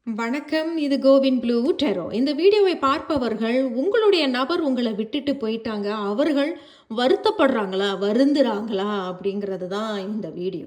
வணக்கம். இது CoWIN blue டெரோ. இந்த வீடியோவை பார்ப்பவர்கள் உங்களுடைய நபர் உங்களை விட்டுட்டு போயிட்டாங்க. அவர்கள் வருத்தப்படுறாங்களா, வருந்துறாங்களா அப்படிங்கிறது தான் இந்த வீடியோ.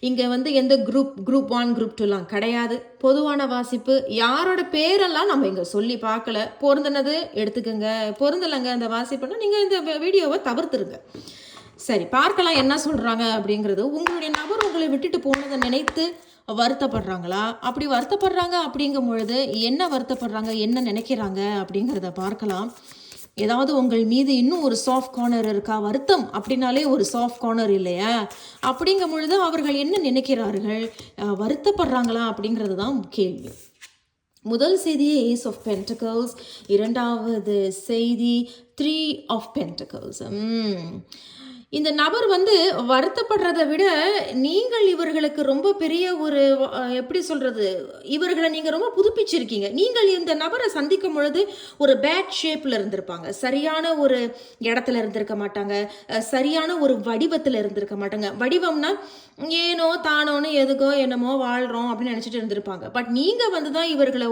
இங்கே எந்த குரூப் 1 குரூப் 2லாம் கிடையாது. பொதுவான வாசிப்பு. யாரோட பேரெல்லாம் நம்ம இங்கே சொல்லி பார்க்கல. பொருந்தினது எடுத்துக்கோங்க, பொருந்தலைங்க அந்த வாசிப்புன்னா நீங்கள் இந்த வீடியோவை தவிர்த்துருங்க. சரி, பார்க்கலாம் என்ன சொல்கிறாங்க அப்படிங்கிறது. உங்களுடைய நபர் உங்களை விட்டுட்டு போனதை நினைத்து வருத்தப்படுறாங்களா? அப்படி வருத்தப்படுறாங்க அப்படிங்கும் பொழுது என்ன வருத்தப்படுறாங்க, என்ன நினைக்கிறாங்க அப்படிங்கிறத பார்க்கலாம். ஏதாவது உங்கள் மீது இன்னும் ஒரு சாஃப்ட் கார்னர் இருக்கா? வருத்தம் அப்படின்னாலே ஒரு சாஃப்ட் கார்னர் இல்லையா? அப்படிங்கும் பொழுது அவர்கள் என்ன நினைக்கிறார்கள், வருத்தப்படுறாங்களா அப்படிங்கிறது தான் கேள்வி. முதல் செய்தி ஏஸ் ஆஃப் பென்டக்கிள்ஸ், இரண்டாவது செய்தி 3 ஆஃப் பென்டக்கிள்ஸ். இந்த நபர் வருத்தப்படுறதை விட நீங்கள் இவர்களுக்கு ரொம்ப பெரிய ஒரு எப்படி சொல்கிறது, இவர்களை நீங்கள் ரொம்ப புதுப்பிச்சிருக்கீங்க. நீங்கள் இந்த நபரை சந்திக்கும் பொழுது ஒரு பேட் ஷேப்பில் இருந்திருப்பாங்க, சரியான ஒரு இடத்துல இருந்திருக்க மாட்டாங்க, சரியான ஒரு வடிவத்தில் இருந்திருக்க மாட்டாங்க. வடிவம்னா ஏனோ தானோன்னு எதுக்கோ என்னமோ வாழ்கிறோம் அப்படின்னு நினச்சிட்டு இருந்திருப்பாங்க. பட் நீங்கள் தான் இவர்களை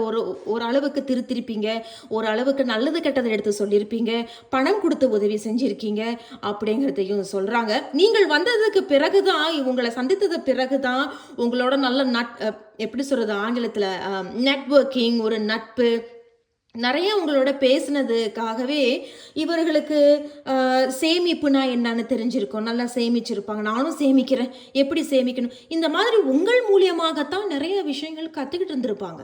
ஒரு அளவுக்கு திருத்திருப்பீங்க, ஒரு அளவுக்கு நல்லது கெட்டதை எடுத்து சொல்லியிருப்பீங்க, பணம் கொடுத்து உதவி செஞ்சுருக்கீங்க அப்படிங்கிறதையும் சொல்கிறாங்க. நீங்கள் வந்ததுக்கு பிறகுதான், உங்களை சந்தித்தது பிறகுதான் உங்களோட நல்ல எப்படி சொல்கிறது ஆங்கிலத்தில், நெட்வொர்க்கிங், ஒரு நட்பு நிறைய உங்களோட பேசுனதுக்காகவே இவர்களுக்கு சேமிப்புனா என்னன்னு தெரிஞ்சிருக்கும், நல்லா சேமிச்சிருப்பாங்க. நானும் சேமிக்கிறேன், எப்படி சேமிக்கணும், இந்த மாதிரி உங்கள் மூலியமாகத்தான் நிறைய விஷயங்கள் கற்றுக்கிட்டு இருந்திருப்பாங்க.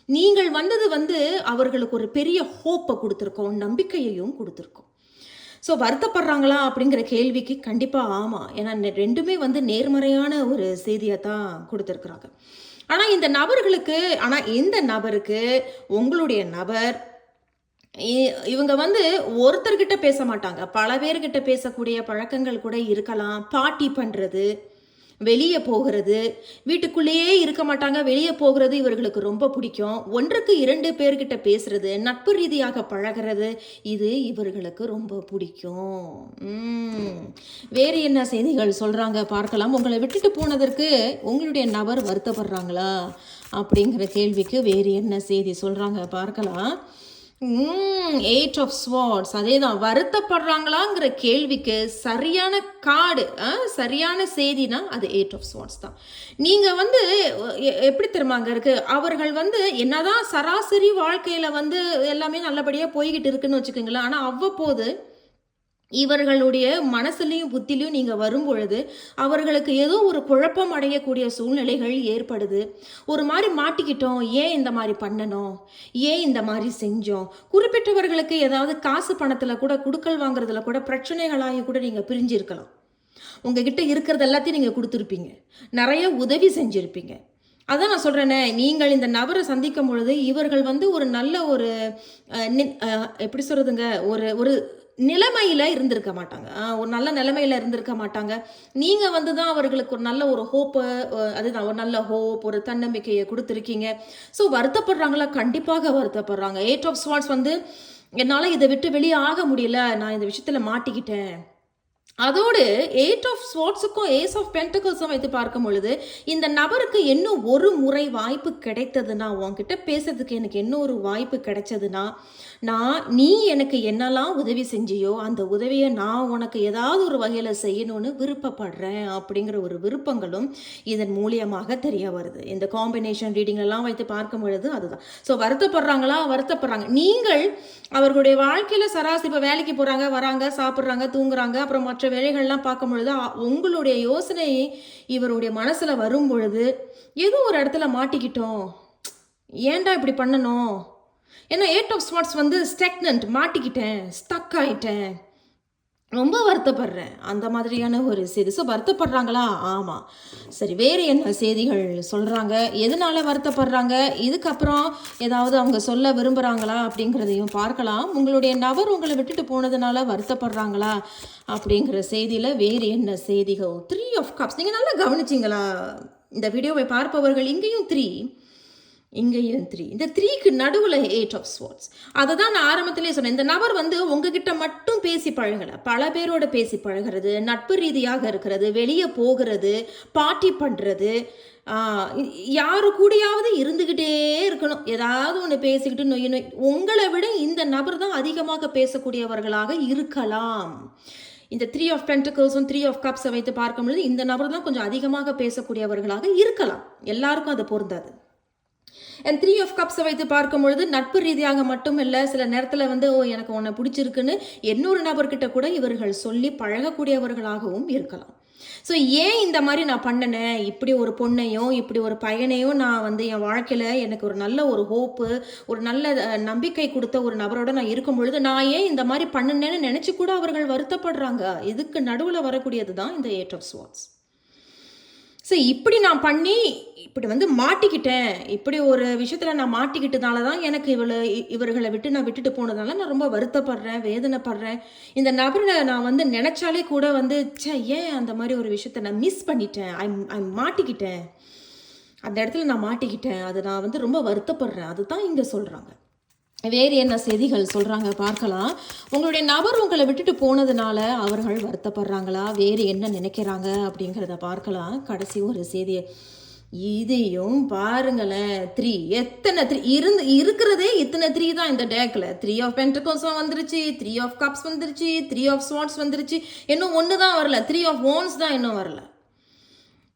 நீங்கள் வந்தது அவர்களுக்கு ஒரு பெரிய ஹோப்பை கொடுத்துருக்கோம், நம்பிக்கையையும் கொடுத்துருக்கோம். ஸோ வருத்தப்படுறாங்களா அப்படிங்கிற கேள்விக்கு கண்டிப்பாக ஆமாம். ஏன்னா ரெண்டுமே நேர்மறையான ஒரு செய்தியை தான் கொடுத்துருக்குறாங்க. ஆனால் இந்த நபருக்கு உங்களுடைய நபர் இவங்க ஒருத்தர்கிட்ட பேச மாட்டாங்க, பல பேர்கிட்ட பேசக்கூடிய பழக்கங்கள் கூட இருக்கலாம். பார்ட்டி பண்ணுறது, வெளியே போகிறது, வீட்டுக்குள்ளேயே இருக்க மாட்டாங்க, வெளியே போகிறது இவர்களுக்கு ரொம்ப பிடிக்கும். 1க்கு 2 பேர்கிட்ட பேசுறது, நட்பு ரீதியாக பழகிறது, இது இவர்களுக்கு ரொம்ப பிடிக்கும். வேறு என்ன செய்திகள் சொல்கிறாங்க பார்க்கலாம். உங்களை விட்டுட்டு போனதற்கு உங்களுடைய நபர் வருத்தப்படுறாங்களா அப்படிங்கிற கேள்விக்கு வேறு என்ன செய்தி சொல்கிறாங்க பார்க்கலாம். 8 ஆஃப் ஸ்வார்ட்ஸ். அதே தான், வருத்தப்படுறாங்களாங்கிற கேள்விக்கு சரியான கார்டு, சரியான செய்தினா அது 8 ஆஃப் ஸ்வார்ட்ஸ் தான். நீங்கள் எப்படி தெரியுமாங்க இருக்குது, அவர்கள் என்னதான் சராசரி வாழ்க்கையில் எல்லாமே நல்லபடியாக போய்கிட்டு இருக்குன்னு வச்சுக்கோங்களேன். ஆனால் அவ்வப்போது இவர்களுடைய மனசுலையும் புத்திலையும் நீங்கள் வரும் பொழுது அவர்களுக்கு ஏதோ ஒரு குழப்பம் அடையக்கூடிய சூழ்நிலைகள் ஏற்படுது. ஒரு மாதிரி மாட்டிக்கிட்டோம், ஏன் இந்த மாதிரி பண்ணணும், ஏன் இந்த மாதிரி செஞ்சோம். குறிப்பிட்டவர்களுக்கு ஏதாவது காசு பணத்தில் கூட, குடுக்கல் வாங்குறதுல கூட பிரச்சனைகளாகி கூட நீங்கள் பிரிஞ்சிருக்கலாம். உங்ககிட்ட இருக்கிறது எல்லாத்தையும் நீங்கள் கொடுத்துருப்பீங்க, நிறைய உதவி செஞ்சுருப்பீங்க. அதான் நான் சொல்கிறேனே, நீங்கள் இந்த நபரை சந்திக்கும் பொழுது இவர்கள் ஒரு நல்ல ஒரு எப்படி சொல்கிறதுங்க, ஒரு ஒரு நிலைமையில் இருந்திருக்க மாட்டாங்க, ஒரு நல்ல நிலைமையில் இருந்திருக்க மாட்டாங்க. நீங்கள் தான் அவர்களுக்கு ஒரு நல்ல ஒரு ஹோப்பை, அதுதான் ஒரு நல்ல ஹோப், ஒரு தன்னம்பிக்கையை கொடுத்துருக்கீங்க. ஸோ வருத்தப்படுறாங்களா? கண்டிப்பாக வருத்தப்படுறாங்க. 8 ஆஃப் ஸ்வார்ட்ஸ் என்னால் இதை விட்டு வெளியே ஆக முடியல, நான் இந்த விஷயத்தில் மாட்டிக்கிட்டேன். அதோடு 8 ஆஃப் ஸ்வார்ட்ஸுக்கும் ஏஸ் ஆஃப் பென்டக்கிள்ஸும் வைத்து பார்க்கும் பொழுது இந்த நபருக்கு இன்னும் ஒரு முறை வாய்ப்பு கிடைத்ததுன்னா, உன்கிட்ட பேசுறதுக்கு எனக்கு இன்னும் ஒரு வாய்ப்பு கிடைச்சதுன்னா, நீ எனக்கு என்னெல்லாம் உதவி செஞ்சியோ அந்த உதவியை நான் உனக்கு ஏதாவது ஒரு வகையில் செய்யணும்னு விருப்பப்படுறேன் அப்படிங்கிற ஒரு விருப்பங்களும் இதன் மூலியமாக தெரிய வருது. இந்த காம்பினேஷன் ரீடிங்லாம் வைத்து பார்க்கும் பொழுது அதுதான். ஸோ வருத்தப்படுறாங்களா? வருத்தப்படுறாங்க. நீங்கள் அவர்களுடைய வாழ்க்கையில் சராசரி இப்போ வேலைக்கு போகிறாங்க, வராங்க, சாப்பிட்றாங்க, தூங்குறாங்க, அப்புறம் மற்ற வேலைகள்லாம் பார்க்கும் பொழுது உங்களுடைய யோசனை இவருடைய மனசில் வரும் பொழுது ஏதோ ஒரு இடத்துல மாட்டிக்கிட்டோம், ஏன்டா இப்படி பண்ணணும். ஏன்னா 8 ஆஃப் ஸ்வார்ட்ஸ் ஸ்டெக்னன்ட், மாட்டிக்கிட்டேன், ஸ்டக் ஆகிட்டேன், ரொம்ப வருத்தப்படுறேன், அந்த மாதிரியான ஒரு செய்தி. ஸோ வருத்தப்படுறாங்களா? ஆமாம். சரி, வேறு என்ன செய்திகள் சொல்கிறாங்க, எதனால வருத்தப்படுறாங்க, இதுக்கப்புறம் ஏதாவது அவங்க சொல்ல விரும்புகிறாங்களா அப்படிங்கிறதையும் பார்க்கலாம். உங்களுடைய நபர் உங்களை விட்டுட்டு போனதுனால வருத்தப்படுறாங்களா அப்படிங்கிற செய்தியில் வேறு என்ன செய்திகள். 3 ஆஃப் கப்ஸ். நீங்கள் நல்லா கவனிச்சிங்களா இந்த வீடியோவை பார்ப்பவர்கள்? இங்கேயும் 3, இங்கேயும் 3. இந்த 3க்கு நடுவில் 8 ஆஃப் ஸ்வார்ட்ஸ். அதை தான் நான் ஆரம்பத்திலே சொன்னேன். இந்த நபர் வந்து உங்ககிட்ட மட்டும் பேசி பழகலை, பல பேரோட பேசி பழகிறது, நட்பு ரீதியாக இருக்கிறது, வெளியே போகிறது, பார்ட்டி பண்ணுறது, யாரு கூடயாவது இருந்துக்கிட்டே இருக்கணும், ஏதாவது ஒன்று பேசிக்கிட்டு நொய் நொய். உங்களை விட இந்த நபர் தான் அதிகமாக பேசக்கூடியவர்களாக இருக்கலாம். இந்த 3 ஆஃப் பென்டிகல்ஸும் 3 ஆஃப் கப்ஸை வைத்து பார்க்கும்பொழுது இந்த நபர் தான் கொஞ்சம் அதிகமாக பேசக்கூடியவர்களாக இருக்கலாம். எல்லாருக்கும் அது பொருந்தாது. அண்ட் 3 ஆஃப் கப்ஸை வைத்து பார்க்கும் பொழுது நட்பு ரீதியாக மட்டும் இல்லை, சில நேரத்தில் வந்து எனக்கு உன்னை பிடிச்சிருக்குன்னு இன்னொரு நபர்கிட்ட கூட இவர்கள் சொல்லி பழகக்கூடியவர்களாகவும் இருக்கலாம். ஸோ ஏன் இந்த மாதிரி நான் பண்ணினேன், இப்படி ஒரு பொண்ணையும் இப்படி ஒரு பையனையும் நான் வந்து என் வாழ்க்கையில் எனக்கு ஒரு நல்ல ஒரு ஹோப்பு, ஒரு நல்ல நம்பிக்கை கொடுத்த ஒரு நபரோட நான் இருக்கும் பொழுது நான் ஏன் இந்த மாதிரி பண்ணினேன்னு நினச்சி கூட அவர்கள் வருத்தப்படுறாங்க. இதுக்கு நடுவில் வரக்கூடியது தான் இந்த 8 ஆஃப் ஸ்வார்ட்ஸ். ஸோ இப்படி நான் பண்ணி இப்படி வந்து மாட்டிக்கிட்டேன், இப்படி ஒரு விஷயத்தில் நான் மாட்டிக்கிட்டதால தான் எனக்கு இவர்களை விட்டுட்டு போனதால நான் ரொம்ப வருத்தப்படுறேன், வேதனைப்படுறேன். இந்த நபரை நான் வந்து நினச்சாலே கூட வந்து ஏன் அந்த மாதிரி ஒரு விஷயத்தை நான் மிஸ் பண்ணிட்டேன், ஐ மாட்டிக்கிட்டேன், அந்த இடத்துல நான் மாட்டிக்கிட்டேன், அது நான் வந்து ரொம்ப வருத்தப்படுறேன். அதுதான் இங்கே சொல்கிறாங்க. வேறு என்ன செய்திகள் சொல்கிறாங்க பார்க்கலாம். உங்களுடைய நபர் உங்களை விட்டுட்டு போனதுனால அவர்கள் வருத்தப்படுறாங்களா, வேறு என்ன நினைக்கிறாங்க அப்படிங்கிறத பார்க்கலாம். கடைசி ஒரு செய்தியை இதையும் பாருங்களேன். 3 எத்தனை 3 இருக்கிறதே இத்தனை 3 தான் இந்த டேக்கில். 3 ஆஃப் பென்டகல்ஸும் வந்துருச்சு, 3 ஆஃப் கப்ஸ் வந்துருச்சு, 3 ஆஃப் ஸ்வார்ட்ஸ் வந்துருச்சு, இன்னும் ஒன்று தான் வரல, 3 ஆஃப் வான்ஸ் தான் இன்னும் வரல.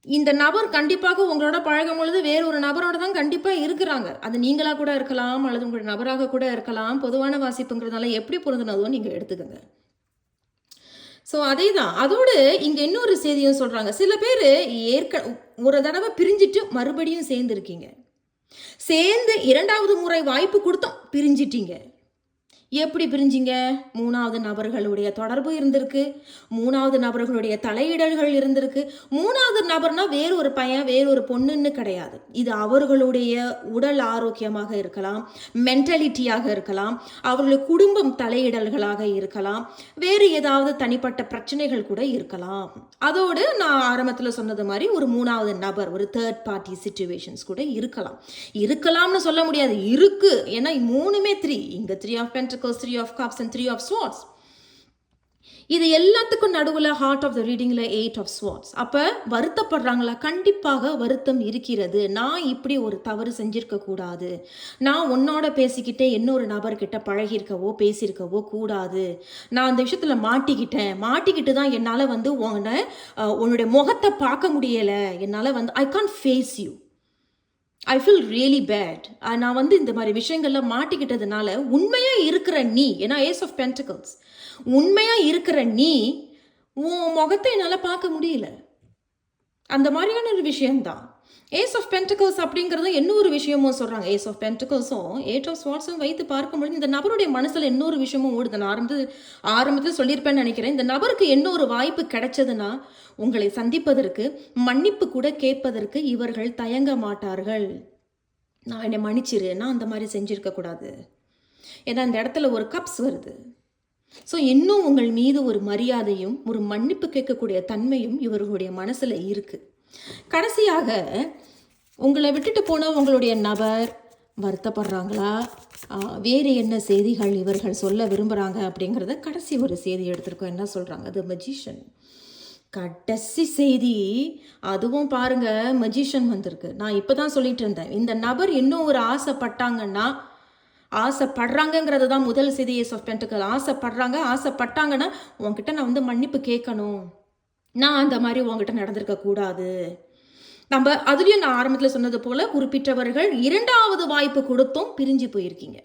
இந்த நபர் கண்டிப்பாக உங்களோட பழகும் பொழுது வேறு ஒரு நபரோட தான் கண்டிப்பாக இருக்கிறாங்க. அது நீங்களாக கூட இருக்கலாம், அல்லது உங்களுடைய நபராக கூட இருக்கலாம். பொதுவான வாசிப்புங்கிறதுனால எப்படி பொருந்தினதோ நீங்கள் எடுத்துக்கோங்க. ஸோ அதே தான். அதோடு இங்கே இன்னொரு செய்தியும் சொல்கிறாங்க. சில பேர் ஒரு தடவை பிரிஞ்சிட்டு மறுபடியும் சேர்ந்துருக்கீங்க, சேர்ந்து 2வது முறை வாய்ப்பு கொடுத்தோம், பிரிஞ்சிட்டீங்க. எப்படி பிரிஞ்சிங்க? 3வது நபர்களுடைய தொடர்பு இருந்திருக்கு, 3வது நபர்களுடைய தலையிடல்கள் இருந்திருக்கு. 3வது நபர்னா வேறு ஒரு பையன் வேறு ஒரு பொண்ணுன்னு கிடையாது. இது அவர்களுடைய உடல் ஆரோக்கியமாக இருக்கலாம், மென்டாலிட்டியாக இருக்கலாம், அவர்களுடைய குடும்பம் தலையிடல்களாக இருக்கலாம், வேறு ஏதாவது தனிப்பட்ட பிரச்சனைகள் கூட இருக்கலாம். அதோடு நான் ஆரம்பத்தில் சொன்னது மாதிரி ஒரு 3வது நபர், ஒரு தேர்ட் பார்ட்டி சிச்சுவேஷன்ஸ் கூட இருக்கலாம்னு சொல்ல முடியாது, இருக்கு. ஏன்னா 3மே 3. இங்கே 3 of pentacles, 3 of cups and 3 of swords. இது எல்லாத்துக்கும் நடுவில் ஹார்ட் ஆஃப் த ரீடிங்கில் 8 ஆஃப் ஸ்வார்ட்ஸ். அப்போ வருத்தப்படுறாங்களா? கண்டிப்பாக வருத்தம் இருக்கிறது. நான் இப்படி ஒரு தவறு செஞ்சிருக்க கூடாது, நான் உன்னோட பேசிக்கிட்டே இன்னொரு நபர்கிட்ட பழகிருக்கவோ பேசியிருக்கவோ கூடாது, நான் அந்த விஷயத்தில் மாட்டிக்கிட்டு தான் என்னால் வந்து உன்னுடைய முகத்தை பார்க்க முடியலை, என்னால் வந்து I can't face you, I feel really bad. நான் வந்து இந்த மாதிரி விஷயங்கள்ல மாட்டிக்கிட்டதுனால உண்மையாக இருக்கிற நீ, ஏன்னா ஏஸ் ஆஃப் பென்டகல்ஸ், உண்மையாக இருக்கிற நீ உன் முகத்தை என்னால் பார்க்க முடியல, அந்த மாதிரியான ஒரு விஷயம்தான். ஏஸ் ஆஃப் பென்டகல்ஸ் அப்படிங்கிறதும் இன்னொரு விஷயமும் சொல்கிறாங்க. ஏஸ் ஆஃப் பென்டகல்ஸும் 8 ஆஃப் ஸ்வார்ட்ஸும் வைத்து பார்க்கும்பொழுது இந்த நபருடைய மனசில் இன்னொரு விஷயமும் ஓடுது. நான் ஆரம்பத்தில் சொல்லியிருப்பேன்னு நினைக்கிறேன். இந்த நபருக்கு இன்னொரு வாய்ப்பு கிடைச்சதுன்னா உங்களை சந்திப்பதற்கு, மன்னிப்பு கூட கேட்பதற்கு இவர்கள் தயங்க மாட்டார்கள். நான் என்னை மன்னிச்சிரு, நான் அந்த மாதிரி செஞ்சுருக்கக்கூடாது, ஏன்னா இந்த இடத்துல ஒரு கப்ஸ் வருது. ஸோ இன்னும் உங்கள் மீது ஒரு மரியாதையும் ஒரு மன்னிப்பு கேட்கக்கூடிய தன்மையும் இவர்களுடைய மனசில் இருக்குது. கடைசியாக உங்களை விட்டுட்டு போன உங்களுடைய நபர் வருத்தப்படுறாங்களா, வேறு என்ன செய்திகள் இவர்கள் சொல்ல விரும்புகிறாங்க அப்படிங்கிறத கடைசி ஒரு செய்தி எடுத்திருக்கோம். என்ன சொல்கிறாங்க? அது மஜிஷியன். கடைசி செய்தி அதுவும் பாருங்கள், மஜிஷியன் வந்திருக்கு. நான் இப்போ தான் சொல்லிட்டு இருந்தேன், இந்த நபர் இன்னும் ஒரு ஆசைப்படுறாங்கங்கிறது தான் முதல் செய்தி. ஏஸ் ஆஃப் பென்டகல் ஆசைப்பட்டாங்கன்னா உங்ககிட்ட நான் வந்து மன்னிப்பு கேட்கணும், நான் அந்த மாதிரி உங்ககிட்ட நடந்திருக்க கூடாது. நம்ம அதுலேயும் நான் ஆரம்பத்தில் சொன்னது போல குறிப்பிட்டவர்கள் 2வது வாய்ப்பு கொடுத்தும் பிரிஞ்சு போயிருக்கீங்க.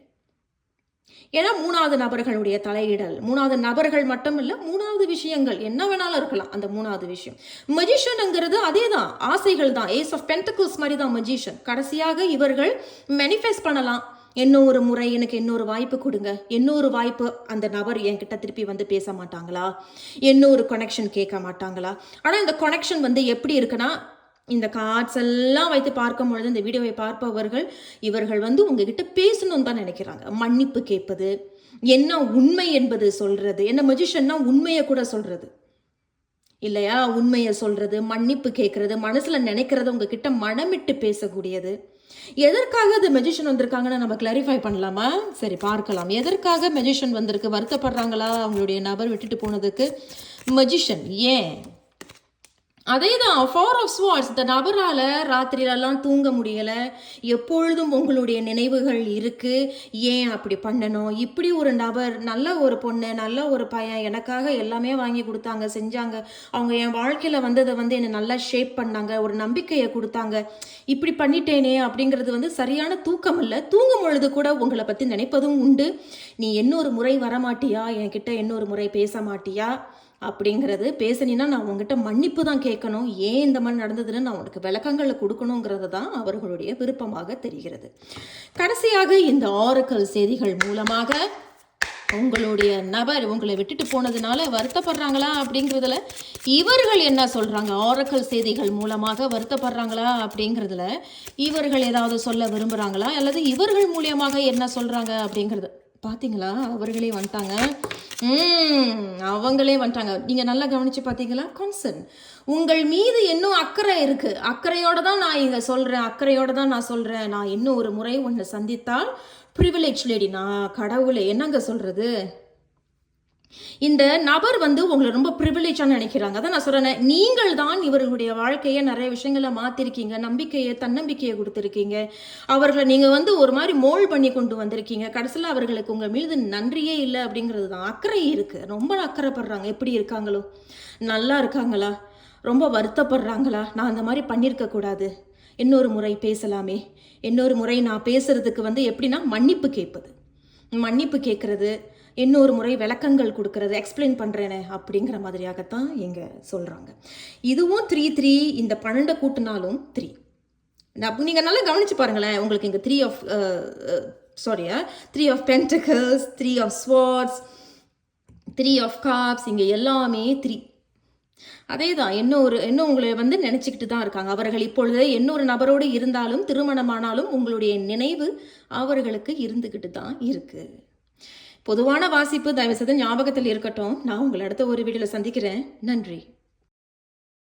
ஏன்னா 3வது நபர்களுடைய தலையிடல், 3வது நபர்கள் மட்டும் இல்லை, 3வது விஷயங்கள் என்ன வேணாலும் இருக்கலாம். அந்த 3வது விஷயம் மஜிஷியனுங்கிறது அதே தான், ஆசைகள் தான். ஏஸ் ஆஃப் பென்டகல்ஸ் மாதிரி தான் மஜிஷியன். கடைசியாக இவர்கள் மேனிஃபெஸ்ட் பண்ணலாம், இன்னொரு முறை எனக்கு இன்னொரு வாய்ப்பு கொடுங்க, இன்னொரு வாய்ப்பு. அந்த நபர் என்கிட்ட திருப்பி வந்து பேச மாட்டாங்களா, இன்னொரு கனெக்ஷன் கேட்க மாட்டாங்களா? ஆனால் இந்த கனெக்ஷன் வந்து எப்படி இருக்குன்னா, இந்த கார்ட்ஸ் எல்லாம் வைத்து பார்க்கும் பொழுது இந்த வீடியோவை பார்ப்பவர்கள் இவர்கள் வந்து உங்ககிட்ட பேசணும்னு தான் நினைக்கிறாங்க. மன்னிப்பு கேட்பது, என்ன உண்மை என்பது சொல்றது. என்ன மஜிஷியன்னா உண்மையை கூட சொல்றது இல்லையா, உண்மையை சொல்றது, மன்னிப்பு கேட்கறது, மனசுல நினைக்கிறத உங்ககிட்ட மனமிட்டு பேசக்கூடியது. எதற்காக அது மெஜிஷியன் வந்திருக்காங்கன்னு நம்ம கிளாரிஃபை பண்ணலாமா? சரி பார்க்கலாம். எதற்காக மெஜிஷியன் வந்திருக்கு? வருத்தப்படுறாங்களா அவங்களுடைய நபர் விட்டுட்டு போனதுக்கு? மெஜிஷியன் ஏன்? அதே தான் ஃபார் ஆஃப் ஸ்வார்ட்ஸ். இந்த நபரால் ராத்திரியிலலாம் தூங்க முடியலை, எப்பொழுதும் உங்களுடைய நினைவுகள் இருக்குது. ஏன் அப்படி பண்ணணும்? இப்படி ஒரு நபர், நல்ல ஒரு பொண்ணு, நல்ல ஒரு பையன், எனக்காக எல்லாமே வாங்கி கொடுத்தாங்க, செஞ்சாங்க, அவங்க என் வாழ்க்கையில் வந்ததை என்னை நல்லா ஷேப் பண்ணாங்க, ஒரு நம்பிக்கையை கொடுத்தாங்க, இப்படி பண்ணிட்டேனே அப்படிங்கிறது சரியான தூக்கம் இல்லை. தூங்கும் பொழுது கூட உங்களை பற்றி நினைப்பதும் உண்டு. நீ இன்னொரு முறை வரமாட்டியா, என்கிட்ட இன்னொரு முறை பேச மாட்டியா அப்படிங்கிறது. பேசினா நான் உங்ககிட்ட மன்னிப்பு தான் கேட்கணும், ஏன் இந்த மாதிரி நடந்ததுன்னு நான் உனக்கு விளக்கங்களை கொடுக்கணுங்கிறது தான் அவர்களுடைய விருப்பமாக தெரிகிறது. கடைசியாக இந்த ஆரக்கல் செய்திகள் மூலமாக உங்களுடைய நபர் உங்களை விட்டுட்டு போனதுனால வருத்தப்படுறாங்களா அப்படிங்கிறதுல இவர்கள் என்ன சொல்கிறாங்க? ஆரக்கல் செய்திகள் மூலமாக வருத்தப்படுறாங்களா அப்படிங்கிறதுல இவர்கள் ஏதாவது சொல்ல விரும்புகிறாங்களா, அல்லது இவர்கள் மூலியமாக என்ன சொல்கிறாங்க அப்படிங்கிறது பார்த்தீங்களா? அவர்களே வந்துட்டாங்க. அவங்களே வந்துட்டாங்க. நீங்கள் நல்லா கவனித்து பார்த்தீங்களா? கான்சர்ன், உங்கள் மீது இன்னும் அக்கறை இருக்குது. அக்கறையோடு தான் நான் இங்கே சொல்கிறேன், அக்கறையோடு தான் நான் சொல்கிறேன். நான் இன்னும் ஒரு முறை ஒன்று சந்தித்தால் ப்ரிவிலேஜ் லேடி, நான் கடவுளை என்னங்க சொல்கிறது, இந்த நபர் உங்களை ரொம்ப ப்ரிவிலேஜாக நினைக்கிறாங்க. அதான் நான் சொல்கிறேன், நீங்கள் தான் இவர்களுடைய வாழ்க்கையை நிறைய விஷயங்களை மாற்றிருக்கீங்க, நம்பிக்கையை, தன்னம்பிக்கையை கொடுத்துருக்கீங்க, அவர்களை நீங்கள் ஒரு மாதிரி மோல்ட் பண்ணி கொண்டு வந்திருக்கீங்க. கடைசியில் அவர்களுக்கு உங்கள் மீது நன்றியே இல்லை அப்படிங்கிறது தான். அக்கறை இருக்குது, ரொம்ப அக்கறைப்படுறாங்க. எப்படி இருக்காங்களோ, நல்லா இருக்காங்களா, ரொம்ப வருத்தப்படுறாங்களா, நான் அந்த மாதிரி பண்ணியிருக்கக்கூடாது, இன்னொரு முறை பேசலாமே, இன்னொரு முறை நான் பேசுகிறதுக்கு எப்படின்னா மன்னிப்பு கேட்பது, மன்னிப்பு கேட்குறது, இன்னொரு முறை விளக்கங்கள் கொடுக்கறது, எக்ஸ்பிளைன் பண்ணுறேனே அப்படிங்கிற மாதிரியாகத்தான் இங்கே சொல்கிறாங்க. இதுவும் 3 இந்த 12 கூட்டினாலும் 3. நீங்கள் நல்லா கவனித்து பாருங்களேன். உங்களுக்கு இங்கே 3 of Pentacles, 3 of Swords, 3 of Cups, இங்கே எல்லாமே 3. அதே தான், இன்னும் உங்களை நினச்சிக்கிட்டு தான் இருக்காங்க. அவர்கள் இப்பொழுது இன்னொரு நபரோடு இருந்தாலும், திருமணமானாலும் உங்களுடைய நினைவு அவர்களுக்கு இருந்துக்கிட்டு தான் இருக்குது. பொதுவான வாசிப்பு தயவு செய்து ஞாபகத்தில் இருக்கட்டும். நான் உங்களை அடுத்த ஒரு வீடியோவில் சந்திக்கிறேன். நன்றி.